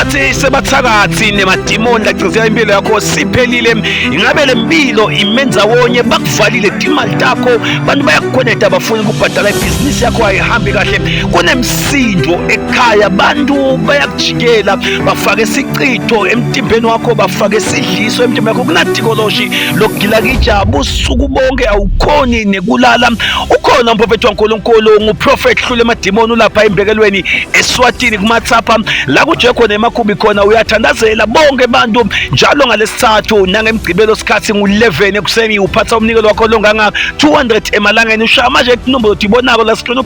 bathi sebathakathi nemadimoni lagcizela impilo yakho siphelile. Ingabe le mpilo imenza wonye bakuvalile imali takho, bantu bayakukhonekta bafuna ukubhadala ibhizinisi yakho ayihambi kahle, kunemsindo ekhaya, bantu bayakujikela bafake isicitho emtimbeni wakho, bafake isidliso emtimbeni wakho, kunadikoloshi lokugilakija busuku bonke, awukhoni nekulala. Ukhona umprofethi waNkulunkulu nguProfet Hlule Emadimoni lapha embekelweni eSwatini kuMathapha la kuje khona emakhubi khona, uyathandazela bonke bantu njalo ngalesithathu nangemgcibelo sikhathi ngu11 ekuseni uphatha umnikelo wakho longanga 200 emalangeni. Ushaya manje inombolo tibonako la screen,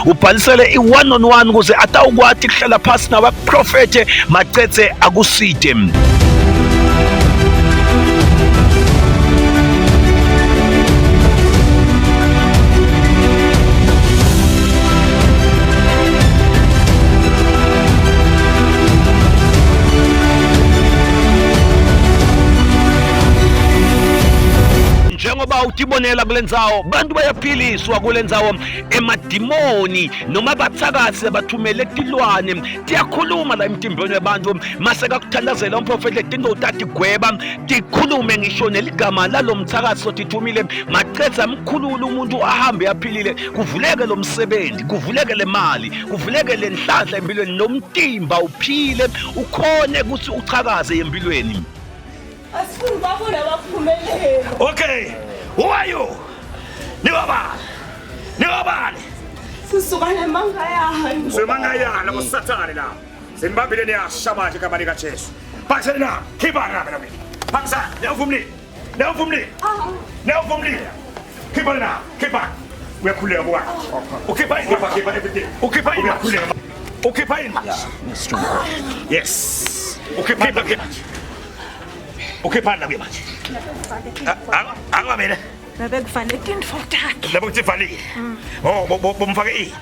ubhalisele i1-on-1 ukuze atawukwati kuhlala phansi nawe Prophet macetse akuside. Njengoba utibonela kulendzawo, bantu bayaphiliswa kulendzawo, emadimoni noma bathakathi bathumele tilwane tiyakhuluma la emtimbeni wabantu. Mase kakuthandazela umprofeti letinto utati gweba tikhulume ngisho neligama lalomthakathi sotithumile macetha mkhululu umuntu ahambe aphilile, kuvuleke lo msebenzi, kuvuleke le mali, kuvuleke le nhlanhla empilweni, nomtimba uphile ukhone ukuthi uchakaze empilweni. Okay, who are you? Niwabani? Niwabani? Sisukane mangayana. Semangayana kusathane la. Simbambile niyashabaje kamali kaJesu. Phakiseni na, khipha ngabe lo mina. Phakisa, niyavumile. Niyavumile. Niyavumile. Khipha na, khipha. Uyakhuleka bwana. Ukhipha ini, khipha everything. Ukhipha ini, uyakhuleka. Ukhipha ini. Yes. Ukhipha ini. Ukhipha manje. Angamele. Babekufanele info takhe. Labo kufanele. Oh, bomfake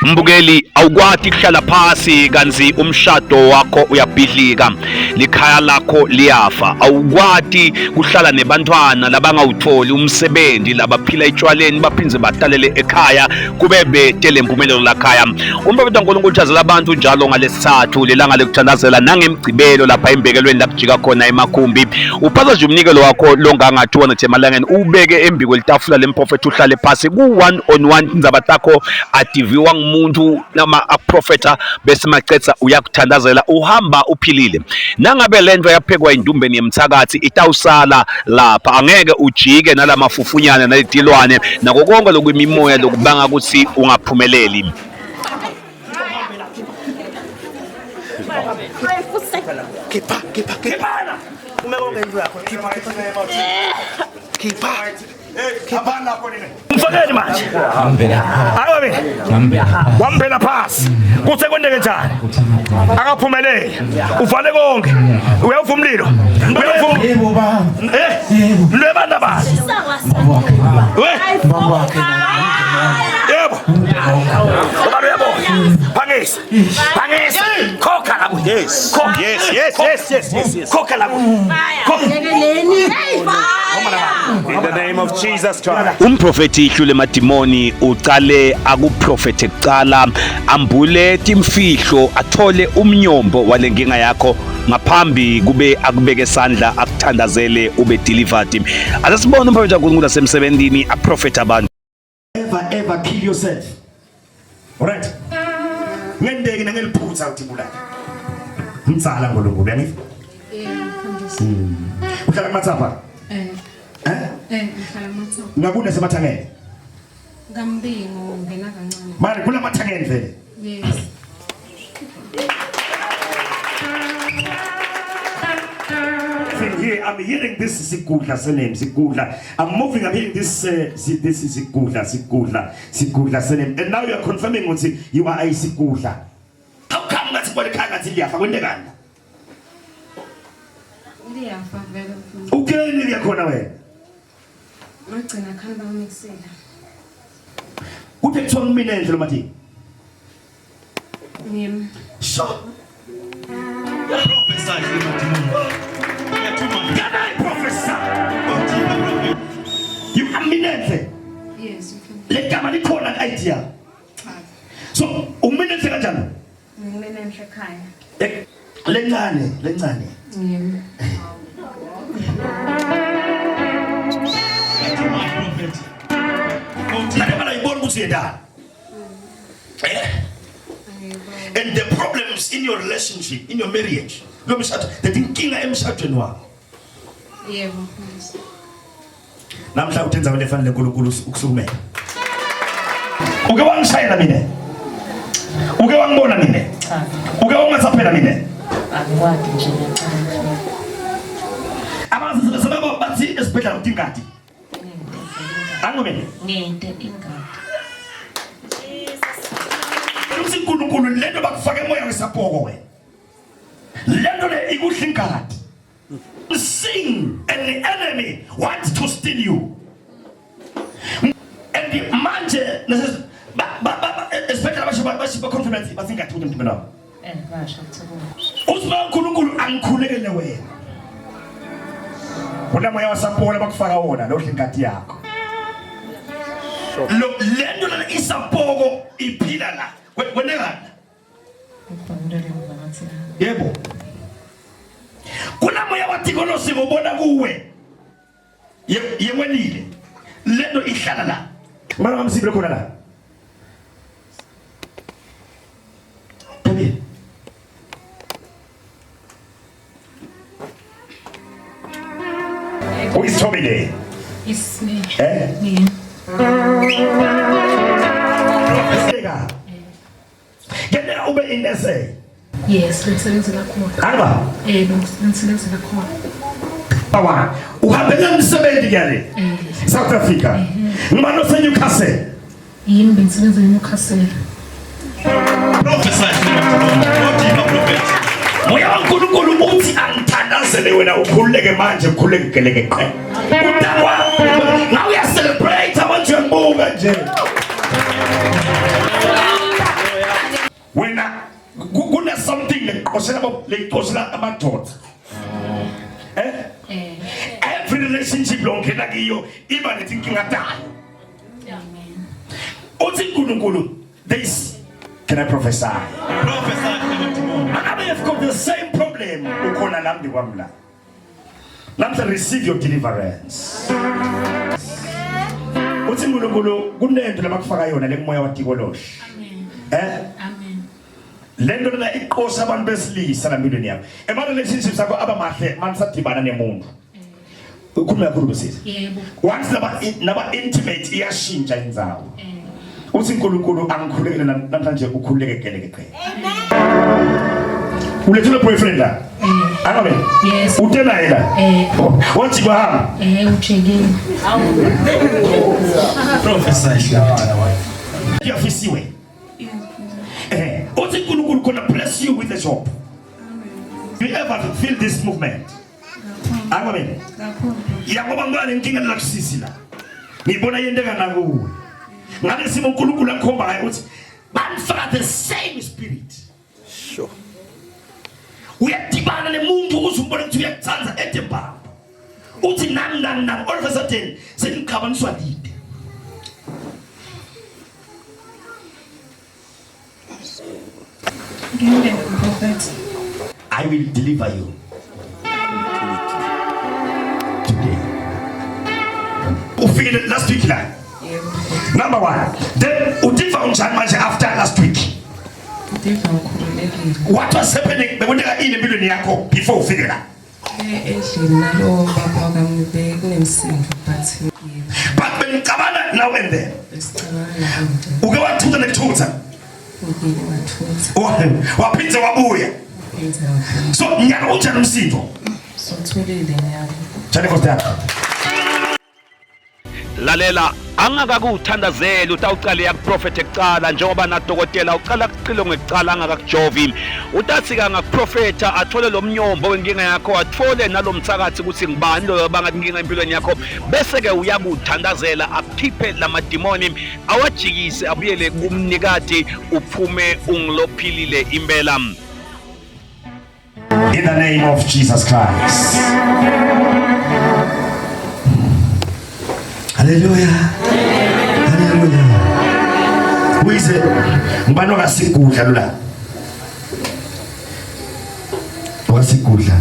Mbukeli, awukwati kuhlala phasi kanzi umshado wakho uyabhidlika, likhaya lakho liyafa. Awukwati kuhlala nebantwana labangawutholi umsebenzi, labaphila etshwaleni baphinze batalele ekhaya kube betele impumelelo lakhaya. Umprofeti waNkulunkulu uthazela abantu njalo ngalesithathu lelanga lekuthandazela nangemgcibelo lapha embekelweni lakujika khona emakhumbi. Uphatha nje umnikelo wakho longanga 200 emalangeni, ubeke embi kwelitafula lemprofeti, uhlale phasi ku1-on-1 indzaba takho ativiwa umuntu nama aprofeta bese macetha uyakuthandazela uhamba uphilile. Nangabe lento yaphekwa indumbeni yemthakathi itawusala lapha, angeke ujike nalamafufunyana nalidilwane nako konke lokwimimoya lokubanga ukuthi ungaphumeleli. Mfakeni manje. Wambela phasi. Kuthe kwendeke njani? Akaphumelele. Uvale konke. Uyavuma umlilo. Uyavuma. Lwebanda bani? Yebo. Ubaba uyabona. Phangisa. Phangisa. Khokha la kuye. Yes. Yes. Khokha la kuye. In the name of Jesus Christ. Umprofeti Hlule Emadimoni uqale akuprofete kuqala, ambule timfihlo, athole umnyombo walenkinga yakho ngaphambi kube akubeke esandla akuthandazele ube delivered. Asasibona umprofeti waNkulunkulu asemsebenzini aprofeta abantu. Ever kill yourself. Alright. Ngendeki nangeliphutha uthibula. Umtsala ngolungu uyanifa? Uhlala kuMathapha? Ngihlala Mathapha. Ngakune semathangeni. Ngambingo ngena kancane. Manje kulamathangeni vele. Yes. Here I'm hearing this Sigudla surname Sigudla. I'm moving, I'm hearing this this is Sigudla surname. And now you are confirming what you are a Sigudla. How come that's what the kanga liyafa kwendekana? Liyafa vele. Okay, liyakhona wena. Magcina khamba umixela. Uthe kuthiwa kumina endlela mathi. Ngimi. Sure. Prophesy Can I prophesy? You eminently. Yes, you can. Le gama likhona idea. So, uminenhle kanjani? Ngiminenhle ekhaya. Lencane. Yebo. And the problems in your relationship, in your marriage, the thinking emshadweni wakho. Yebo. Namhla uthenza into efanele uNkulunkulu ukusukumela. Uke wangishayela mina. Uke wangibona mina. Uke wangasaphela mina. Angikwadi nje ngiyacela. Abazi sebaba bathi esibhedlela utingadi. Angome. Nginte ingadi. uNkulunkulu lento bakufaka emoya wesapoko wena. Lento le ikudla ingadi. Sing and the enemy wants to steal you. And the manje especially bashiba confidence basingathi umuntu mina. Basho kuthukuma. Usiba uNkulunkulu angikhulekele wena. Wona moya wasapoko bakufaka wona lo ingadi yakho. Lo lento la isapoko iphila la. Wenekana. Yebo. Kuna moya wathikolo sibona kuwe. Yewenile. Lento ihlala la. Mara ngamsibile khona la. Tabi. Who is Tobile? It's me. Me. Kena ube in SA. Yes, ngisebenzela khona. Aba. Ngisebenzela khona. Bawa, uhambela umsebenzi kale. South Africa. Ngibano se Newcastle. Yini ngisebenzela eNewcastle. Prophesy. Moya waNkulunkulu uthi angithandazele wena ukhuleke manje ukhuleke geleke qhe. Udakwa now we are celebrate abantu yambuka nje. Wena kuna something leqosela amadoda. Every relationship longena kiyo iba nethinkinga tayo. Amen. Uthi uNkulunkulu this can I prophesy? I may have got the same problem ukhona nami kwamla. Namhla receive your deliverance. Uthi uNkulunkulu kunento labakufaka yona lemoya watikoloshi. Amen. Amen. Lento la iqosha abantu besilisa lampilweni yakho. Ema relationships akho abamahle manisadibana nemuntu. Ukhuluma kakhulu besisi. Yebo. Once naba intimate iyashintsha indzawo. Uthi uNkulunkulu angikhulekele namhlanje ukhuleke geleke qhe. Amen. Ulethule boyfriend la? Amen. Yes. Utena yena? Wathi bahamba? Uchekile. Prophesy. Yafisiwe. Uthi uNkulunkulu gonna bless you with a job. Do you ever feel this movement? Amen. Yakoba ngane inkinga lakusisi la. Ngibona yendeka nakuwe. Ngabe simo uNkulunkulu akhomba ukuthi banifaka the same spirit. Sure. Uyadibana nemuntu uzumbona ukuthi uyakuthanda edemba. Uthi nami all of a sudden senikhabaniswa lide. I will deliver you today. Ufike last week la. Number one. Then udiva unjani manje after last week? What was happening bewondeka in empilweni yakho before ufike la? But when kabana now and then. Uke wathutha nekuthutha. Waphinza wabuya. So nyaka unjani umsindo? Jane Costa. Lalela angakakuthandazela utawuqala yakuprofete ekuqala njengoba nadokotela uqala kuqilo ngekuqala angakakujovi utathika ngakuprofeta athole lo mnyombo wenkinga yakho athole nalomthakathi ukuthi ngibani lo bangathi inkinga empilweni yakho bese ke uyakuthandazela akhiphe lamadimoni awajikise abuyele kumnikati uphume ungilophilile impela. In the name of Jesus Christ. Hallelujah. Hallelujah. Who is it? Mbano kasikudla la. wasigudla